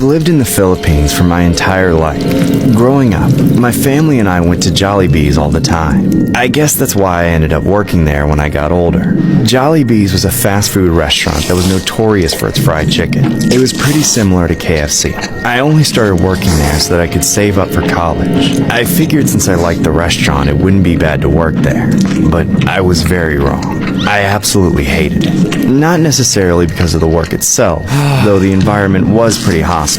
I've lived in the Philippines for my entire life. Growing up, my family and I went to Jollibee's all the time. I guess that's why I ended up working there when I got older. Jollibee's was a fast food restaurant that was notorious for its fried chicken. It was pretty similar to KFC. I only started working there so that I could save up for college. I figured since I liked the restaurant, it wouldn't be bad to work there. But I was very wrong. I absolutely hated it. Not necessarily because of the work itself, though the environment was pretty hostile.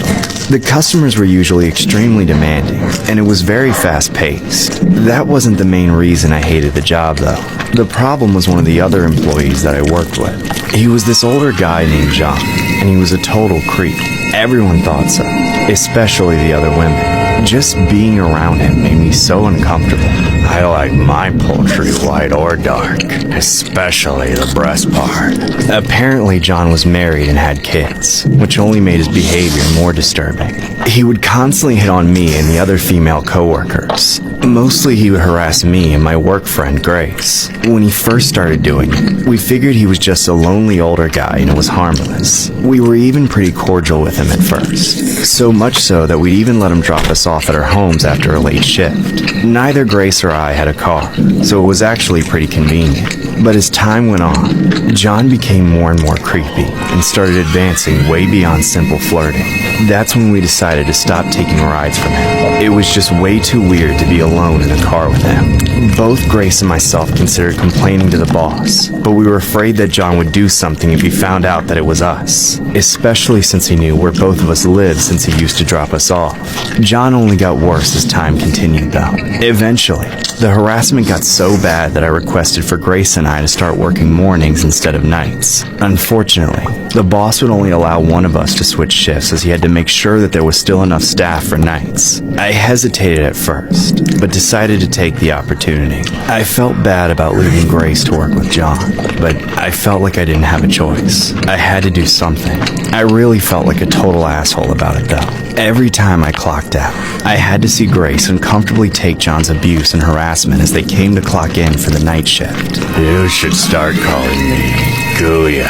The customers were usually extremely demanding, and it was very fast-paced. That wasn't the main reason I hated the job, though. The problem was one of the other employees that I worked with. He was this older guy named John, and he was a total creep. Everyone thought so, especially the other women. Just being around him made me so uncomfortable. I like my poultry white or dark, especially the breast part. Apparently, John was married and had kids, which only made his behavior more disturbing. He would constantly hit on me and the other female coworkers. Mostly he would harass me and my work friend Grace. When he first started doing it, we figured he was just a lonely older guy and it was harmless. We were even pretty cordial with him at first. So much so that we'd even let him drop us off at our homes after a late shift. Neither Grace or I had a car, so it was actually pretty convenient. But as time went on, John became more and more creepy and started advancing way beyond simple flirting. That's when we decided to stop taking rides from him. It was just way too weird to be alone in a car with him. Both Grace and myself considered complaining to the boss, but we were afraid that John would do something if he found out that it was us, especially since he knew where both of us lived since he used to drop us off. John only got worse as time continued, though. Eventually, the harassment got so bad that I requested for Grace and I to start working mornings instead of nights. Unfortunately, the boss would only allow one of us to switch shifts as he had to make sure that there was still enough staff for nights. I hesitated at first, but decided to take the opportunity. I felt bad about leaving Grace to work with John, but I felt like I didn't have a choice. I had to do something. I really felt like a total asshole about it, though. Every time I clocked out, I had to see Grace uncomfortably take John's abuse and harassment as they came to clock in for the night shift. You should start calling me Guya.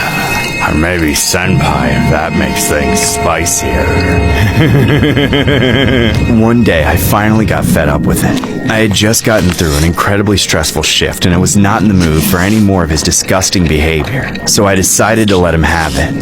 Or maybe Senpai if that makes things spicier. One day, I finally got fed up with it. I had just gotten through an incredibly stressful shift and I was not in the mood for any more of his disgusting behavior, so I decided to let him have it.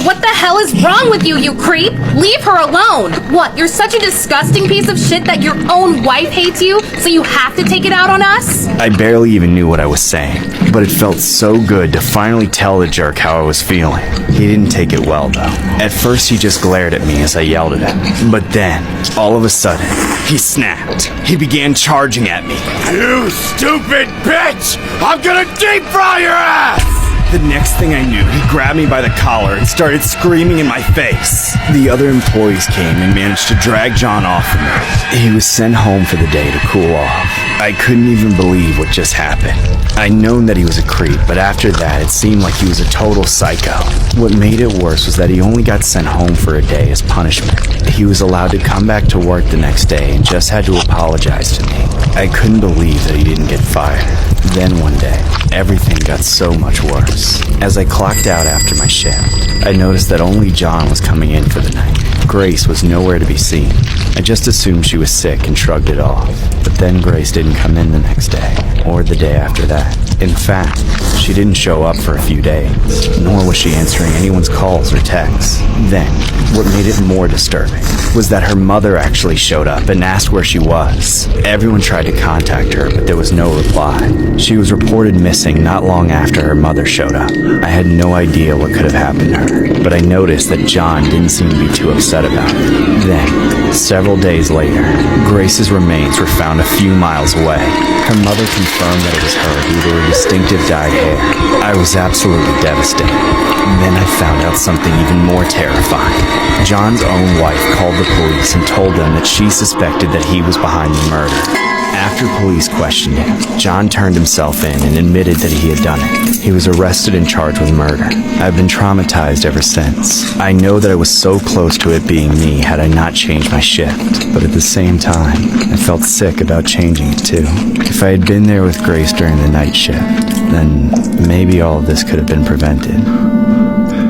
What the hell is wrong with you, you creep? Leave her alone! What, you're such a disgusting piece of shit that your own wife hates you, so you have to take it out on us? I barely even knew what I was saying, but it felt so good to finally tell the jerk how I was feeling. He didn't take it well, though. At first, he just glared at me as I yelled at him. But then, all of a sudden, he snapped. He began charging at me. You stupid bitch! I'm gonna deep fry your ass! The next thing I knew, he grabbed me by the collar and started screaming in my face. The other employees came and managed to drag John off of me. He was sent home for the day to cool off. I couldn't even believe what just happened. I'd known that he was a creep, but after that, it seemed like he was a total psycho. What made it worse was that he only got sent home for a day as punishment. He was allowed to come back to work the next day and just had to apologize to me. I couldn't believe that he didn't get fired. Then one day, everything got so much worse. As I clocked out after my shift, I noticed that only John was coming in for the night. Grace was nowhere to be seen. I just assumed she was sick and shrugged it off. But then Grace didn't come in the next day, or the day after that. In fact, she didn't show up for a few days, nor was she answering anyone's calls or texts. Then, what made it more disturbing was that her mother actually showed up and asked where she was. Everyone tried to contact her, but there was no reply. She was reported missing not long after her mother showed up. I had no idea what could have happened to her, but I noticed that John didn't seem to be too upset about it. Then, several days later, Grace's remains were found a few miles away. Her mother confirmed that it was her due to her distinctive dyed hair. I was absolutely devastated. Then I found out something even more terrifying. John's own wife called the police and told them that she suspected that he was behind the murder. After police questioned him, John turned himself in and admitted that he had done it. He was arrested and charged with murder. I've been traumatized ever since. I know that I was so close to it being me had I not changed my shift, but at the same time, I felt sick about changing it too. If I had been there with Grace during the night shift, then maybe all of this could have been prevented.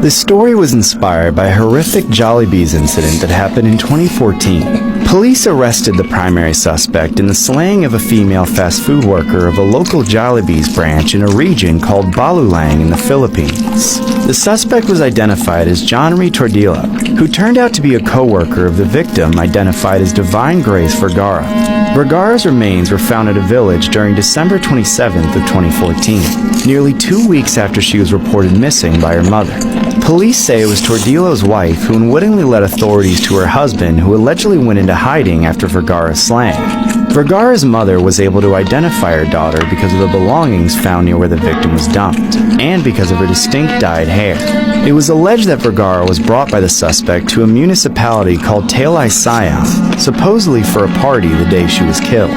The story was inspired by a horrific Jollibee's incident that happened in 2014. Police arrested the primary suspect in the slaying of a female fast food worker of a local Jollibee's branch in a region called Balulang in the Philippines. The suspect was identified as John Ree Tordillo, who turned out to be a co-worker of the victim identified as Divine Grace Vergara. Vergara's remains were found at a village during December 27th of 2014, nearly 2 weeks after she was reported missing by her mother. Police say it was Tordillo's wife who unwittingly led authorities to her husband, who allegedly went into hiding after Vergara's slaying. Vergara's mother was able to identify her daughter because of the belongings found near where the victim was dumped, and because of her distinct dyed hair. It was alleged that Vergara was brought by the suspect to a municipality called Talay Siam, supposedly for a party the day she was killed.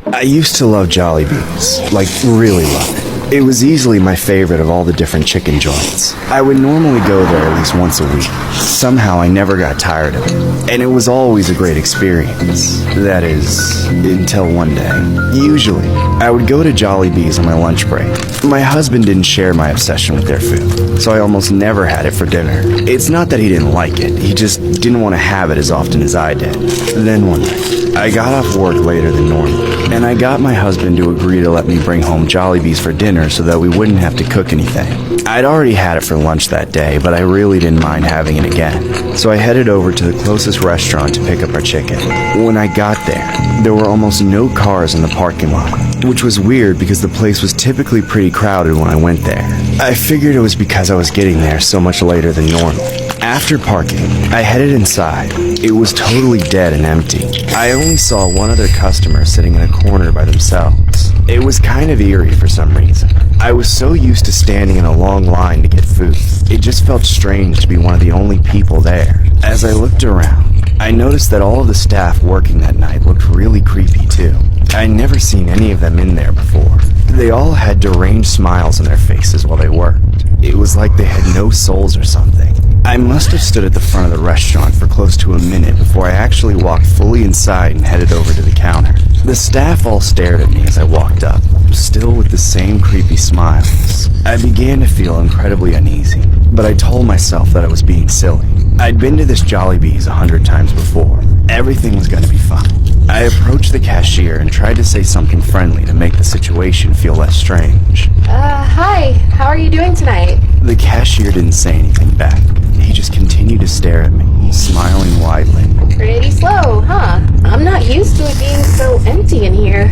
I used to love Jollibee's, like really love it. It was easily my favorite of all the different chicken joints. I would normally go there at least once a week. Somehow I never got tired of it, and it was always a great experience. That is, until one day. Usually, I would go to Jollibee's on my lunch break. My husband didn't share my obsession with their food, so I almost never had it for dinner. It's not that he didn't like it, he just didn't want to have it as often as I did. Then one night, I got off work later than normal, and I got my husband to agree to let me bring home Jollibee's for dinner so that we wouldn't have to cook anything. I'd already had it for lunch that day, but I really didn't mind having it again. So I headed over to the closest restaurant to pick up our chicken. When I got there were almost no cars in the parking lot, which was weird because the place was typically pretty crowded when I went there. I figured it was because I was getting there so much later than normal. After parking, I headed inside. It was totally dead and empty. I only saw one other customer sitting in a corner by themselves. It was kind of eerie for some reason. I was so used to standing in a long line to get food. It just felt strange to be one of the only people there. As I looked around, I noticed that all of the staff working that night looked really creepy too. I'd never seen any of them in there before. They all had deranged smiles on their faces while they worked. It was like they had no souls or something. I must have stood at the front of the restaurant for close to a minute before I actually walked fully inside and headed over to the counter. The staff all stared at me as I walked up, still with the same creepy smiles. I began to feel incredibly uneasy, but I told myself that I was being silly. I'd been to this Jollibee's 100 times before. Everything was going to be fine. I approached the cashier and tried to say something friendly to make the situation feel less strange. Hi, how are you doing tonight? The cashier didn't say anything back. He just continued to stare at me, smiling widely. Pretty slow, huh? I'm not used to it being so empty in here.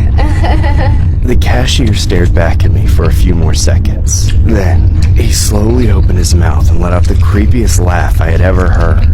The cashier stared back at me for a few more seconds. Then, he slowly opened his mouth and let out the creepiest laugh I had ever heard.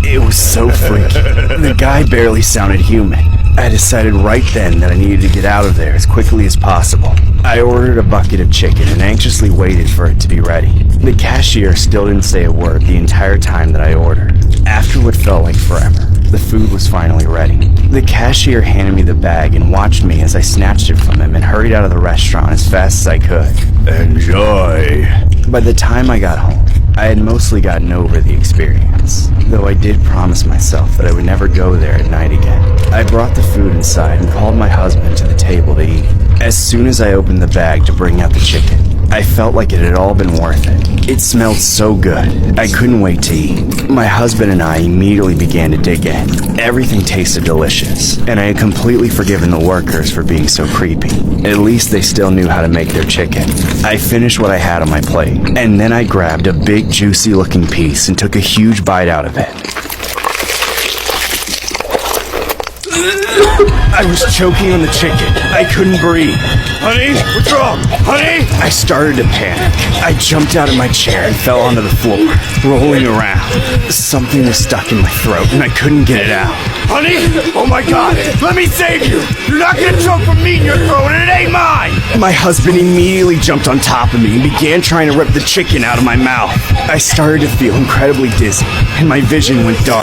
It was so freaky. The guy barely sounded human. I decided right then that I needed to get out of there as quickly as possible. I ordered a bucket of chicken and anxiously waited for it to be ready. The cashier still didn't say a word the entire time that I ordered. After what felt like forever, the food was finally ready. The cashier handed me the bag and watched me as I snatched it from him and hurried out of the restaurant as fast as I could. Enjoy! By the time I got home, I had mostly gotten over the experience, though I did promise myself that I would never go there at night again. I brought the food inside and called my husband to the table to eat. As soon as I opened the bag to bring out the chicken, I felt like it had all been worth it. It smelled so good, I couldn't wait to eat. My husband and I immediately began to dig in. Everything tasted delicious, and I had completely forgiven the workers for being so creepy. At least they still knew how to make their chicken. I finished what I had on my plate, and then I grabbed a big juicy looking piece and took a huge bite out of it. I was choking on the chicken. I couldn't breathe. Honey, what's wrong? Honey? I started to panic. I jumped out of my chair and fell onto the floor, rolling around. Something was stuck in my throat and I couldn't get it out. Honey? Oh my God, let me save you! You're not gonna choke from meat in your throat and it ain't mine! My husband immediately jumped on top of me and began trying to rip the chicken out of my mouth. I started to feel incredibly dizzy and my vision went dark.